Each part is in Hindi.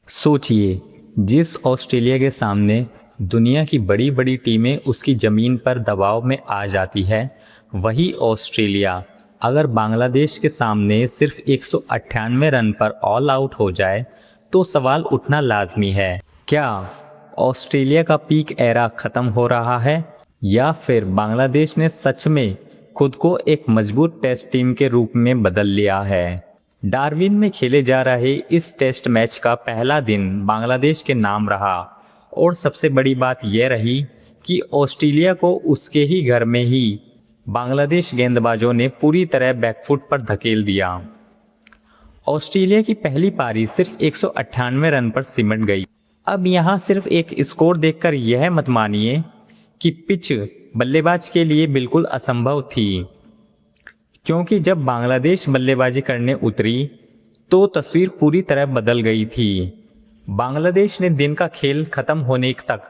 सोचिए, जिस ऑस्ट्रेलिया के सामने दुनिया की बड़ी बड़ी टीमें उसकी ज़मीन पर दबाव में आ जाती है, वही ऑस्ट्रेलिया अगर बांग्लादेश के सामने सिर्फ 198 रन पर ऑल आउट हो जाए तो सवाल उठना लाजमी है। क्या ऑस्ट्रेलिया का पीक एरा ख़त्म हो रहा है या फिर बांग्लादेश ने सच में खुद को एक मजबूत टेस्ट टीम के रूप में बदल लिया है? डार्विन में खेले जा रहे इस टेस्ट मैच का पहला दिन बांग्लादेश के नाम रहा और सबसे बड़ी बात यह रही कि ऑस्ट्रेलिया को उसके ही घर में ही बांग्लादेश गेंदबाजों ने पूरी तरह बैकफुट पर धकेल दिया। ऑस्ट्रेलिया की पहली पारी सिर्फ 198 रन पर सिमट गई। अब यहाँ सिर्फ एक स्कोर देखकर यह मत मानिए कि पिच बल्लेबाज के लिए बिल्कुल असंभव थी, क्योंकि जब बांग्लादेश बल्लेबाजी करने उतरी तो तस्वीर पूरी तरह बदल गई थी। बांग्लादेश ने दिन का खेल खत्म होने तक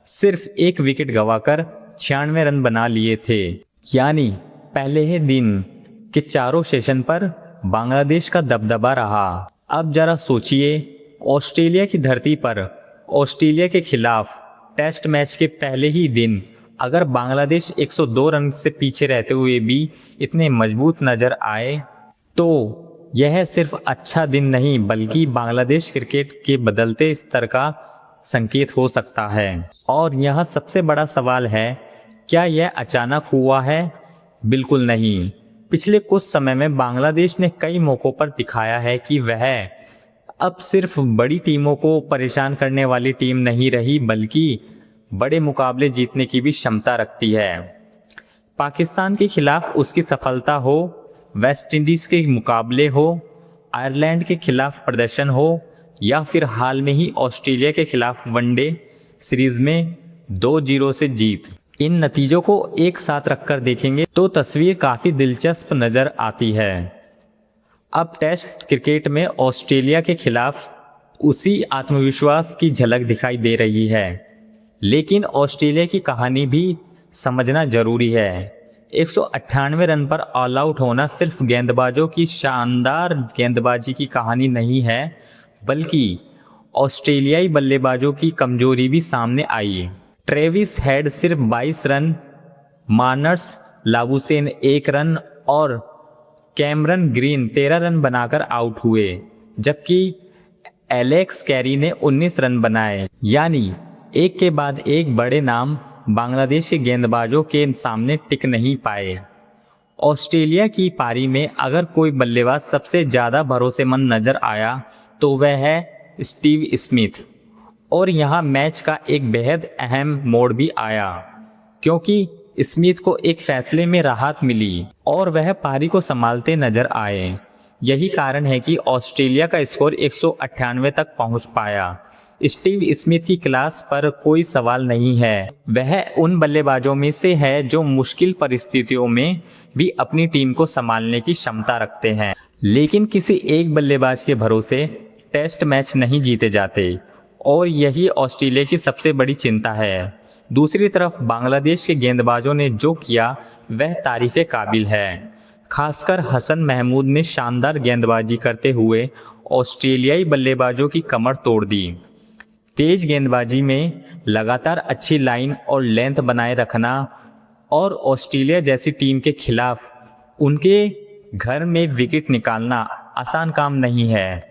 सिर्फ एक विकेट गंवाकर 96 रन बना लिए थे। यानी पहले ही दिन के चारों सेशन पर बांग्लादेश का दबदबा रहा। अब जरा सोचिए, ऑस्ट्रेलिया की धरती पर ऑस्ट्रेलिया के खिलाफ टेस्ट मैच के पहले ही दिन अगर बांग्लादेश 102 रन से पीछे रहते हुए भी इतने मजबूत नजर आए तो यह सिर्फ अच्छा दिन नहीं बल्कि बांग्लादेश क्रिकेट के बदलते स्तर का संकेत हो सकता है। और यह सबसे बड़ा सवाल है, क्या यह अचानक हुआ है? बिल्कुल नहीं। पिछले कुछ समय में बांग्लादेश ने कई मौक़ों पर दिखाया है कि वह अब सिर्फ बड़ी टीमों को परेशान करने वाली टीम नहीं रही बल्कि बड़े मुकाबले जीतने की भी क्षमता रखती है। पाकिस्तान के खिलाफ उसकी सफलता हो, वेस्ट इंडीज़ के मुकाबले हो, आयरलैंड के खिलाफ प्रदर्शन हो या फिर हाल में ही ऑस्ट्रेलिया के खिलाफ वनडे सीरीज में 2-0 से जीत, इन नतीजों को एक साथ रखकर देखेंगे तो तस्वीर काफ़ी दिलचस्प नज़र आती है। अब टेस्ट क्रिकेट में ऑस्ट्रेलिया के खिलाफ उसी आत्मविश्वास की झलक दिखाई दे रही है, लेकिन ऑस्ट्रेलिया की कहानी भी समझना जरूरी है। 198 रन पर ऑल आउट होना सिर्फ गेंदबाजों की शानदार गेंदबाजी की कहानी नहीं है, बल्कि ऑस्ट्रेलियाई बल्लेबाजों की कमजोरी भी सामने आई। ट्रेविस हेड सिर्फ 22 रन, मार्नस लाबुशेन 1 रन और कैमरन ग्रीन 13 रन बनाकर आउट हुए, जबकि एलेक्स कैरी ने 19 रन बनाए। यानी एक के बाद एक बड़े नाम बांग्लादेश के गेंदबाजों के सामने टिक नहीं पाए। ऑस्ट्रेलिया की पारी में अगर कोई बल्लेबाज सबसे ज़्यादा भरोसेमंद नजर आया तो वह है स्टीव स्मिथ। और यहाँ मैच का एक बेहद अहम मोड़ भी आया, क्योंकि स्मिथ को एक फैसले में राहत मिली और वह पारी को संभालते नजर आए। यही कारण है कि ऑस्ट्रेलिया का स्कोर 198 तक पहुंच पाया। स्टीव स्मिथ की क्लास पर कोई सवाल नहीं है। वह उन बल्लेबाजों में से है जो मुश्किल परिस्थितियों में भी अपनी टीम को संभालने की क्षमता रखते हैं। लेकिन किसी एक बल्लेबाज के भरोसे टेस्ट मैच नहीं जीते जाते और यही ऑस्ट्रेलिया की सबसे बड़ी चिंता है। दूसरी तरफ बांग्लादेश के गेंदबाजों ने जो किया वह तारीफ़े काबिल है। खासकर हसन महमूद ने शानदार गेंदबाजी करते हुए ऑस्ट्रेलियाई बल्लेबाजों की कमर तोड़ दी। तेज गेंदबाजी में लगातार अच्छी लाइन और लेंथ बनाए रखना और ऑस्ट्रेलिया जैसी टीम के खिलाफ उनके घर में विकेट निकालना आसान काम नहीं है।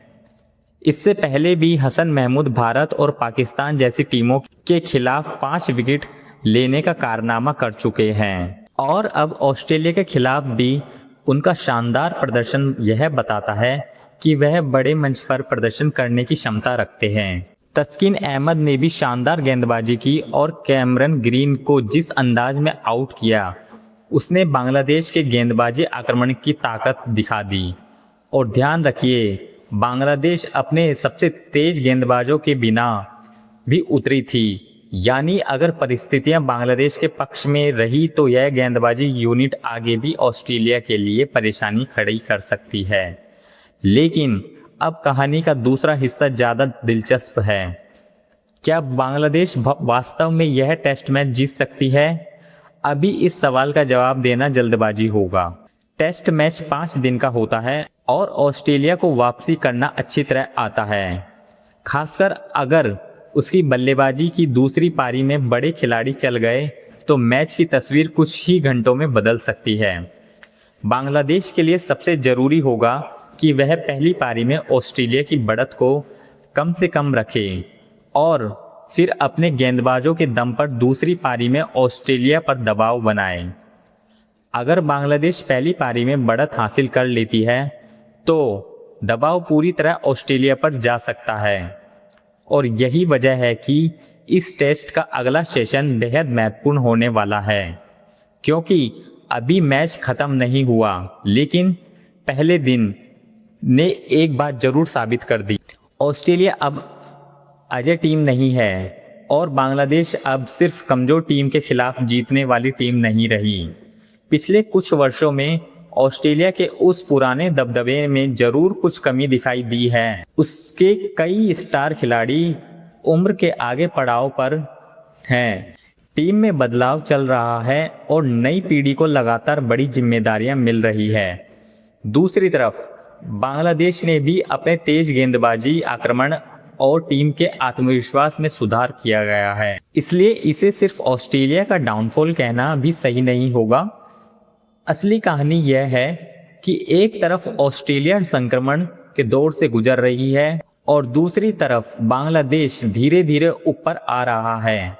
इससे पहले भी हसन महमूद भारत और पाकिस्तान जैसी टीमों के खिलाफ 5 विकेट लेने का कारनामा कर चुके हैं और अब ऑस्ट्रेलिया के खिलाफ भी उनका शानदार प्रदर्शन यह बताता है कि वह बड़े मंच पर प्रदर्शन करने की क्षमता रखते हैं। तस्किन अहमद ने भी शानदार गेंदबाजी की और कैमरन ग्रीन को जिस अंदाज में आउट किया उसने बांग्लादेश के गेंदबाजी आक्रमण की ताकत दिखा दी। और ध्यान रखिए, बांग्लादेश अपने सबसे तेज गेंदबाजों के बिना भी उतरी थी। यानी अगर परिस्थितियां बांग्लादेश के पक्ष में रही तो यह गेंदबाजी यूनिट आगे भी ऑस्ट्रेलिया के लिए परेशानी खड़ी कर सकती है। लेकिन अब कहानी का दूसरा हिस्सा ज़्यादा दिलचस्प है। क्या बांग्लादेश वास्तव में यह टेस्ट मैच जीत सकती है? अभी इस सवाल का जवाब देना जल्दबाजी होगा। टेस्ट मैच 5 दिन का होता है और ऑस्ट्रेलिया को वापसी करना अच्छी तरह आता है। खासकर अगर उसकी बल्लेबाजी की दूसरी पारी में बड़े खिलाड़ी चल गए तो मैच की तस्वीर कुछ ही घंटों में बदल सकती है। बांग्लादेश के लिए सबसे ज़रूरी होगा कि वह पहली पारी में ऑस्ट्रेलिया की बढ़त को कम से कम रखे और फिर अपने गेंदबाजों के दम पर दूसरी पारी में ऑस्ट्रेलिया पर दबाव बनाए। अगर बांग्लादेश पहली पारी में बढ़त हासिल कर लेती है तो दबाव पूरी तरह ऑस्ट्रेलिया पर जा सकता है और यही वजह है कि इस टेस्ट का अगला सेशन बेहद महत्वपूर्ण होने वाला है, क्योंकि अभी मैच ख़त्म नहीं हुआ लेकिन पहले दिन ने एक बात ज़रूर साबित कर दी। ऑस्ट्रेलिया अब अजय टीम नहीं है और बांग्लादेश अब सिर्फ कमज़ोर टीम के खिलाफ जीतने वाली टीम नहीं रही। पिछले कुछ वर्षों में ऑस्ट्रेलिया के उस पुराने दबदबे में ज़रूर कुछ कमी दिखाई दी है। उसके कई स्टार खिलाड़ी उम्र के आगे पड़ाव पर हैं। टीम में बदलाव चल रहा है और नई पीढ़ी को लगातार बड़ी जिम्मेदारियां मिल रही है। दूसरी तरफ बांग्लादेश ने भी अपने तेज गेंदबाजी, आक्रमण और टीम के आत्मविश्वास में सुधार किया गया है। इसलिए इसे सिर्फ ऑस्ट्रेलिया का डाउनफॉल कहना भी सही नहीं होगा। असली कहानी यह है कि एक तरफ ऑस्ट्रेलिया संक्रमण के दौर से गुजर रही है और दूसरी तरफ बांग्लादेश धीरे धीरे ऊपर आ रहा है।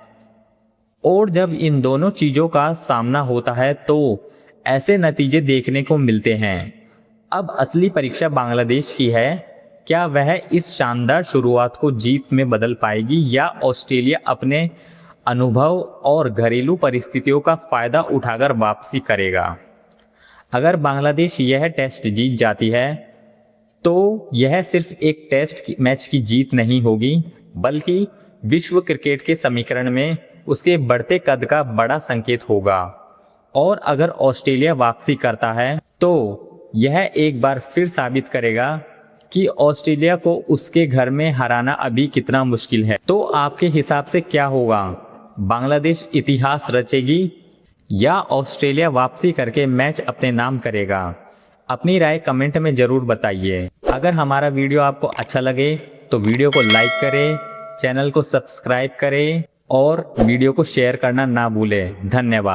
और जब इन दोनों चीज़ों का सामना होता है तो ऐसे नतीजे देखने को मिलते हैं। अब असली परीक्षा बांग्लादेश की है। क्या वह इस शानदार शुरुआत को जीत में बदल पाएगी या ऑस्ट्रेलिया अपने अनुभव और घरेलू परिस्थितियों का फ़ायदा उठाकर वापसी करेगा। अगर बांग्लादेश यह टेस्ट जीत जाती है तो यह सिर्फ एक टेस्ट मैच की जीत नहीं होगी, बल्कि विश्व क्रिकेट के समीकरण में उसके बढ़ते कद का बड़ा संकेत होगा। और अगर ऑस्ट्रेलिया वापसी करता है तो यह एक बार फिर साबित करेगा कि ऑस्ट्रेलिया को उसके घर में हराना अभी कितना मुश्किल है। तो आपके हिसाब से क्या होगा? बांग्लादेश इतिहास रचेगी या ऑस्ट्रेलिया वापसी करके मैच अपने नाम करेगा? अपनी राय कमेंट में ज़रूर बताइए। अगर हमारा वीडियो आपको अच्छा लगे तो वीडियो को लाइक करें, चैनल को सब्सक्राइब करें और वीडियो को शेयर करना ना भूलें। धन्यवाद।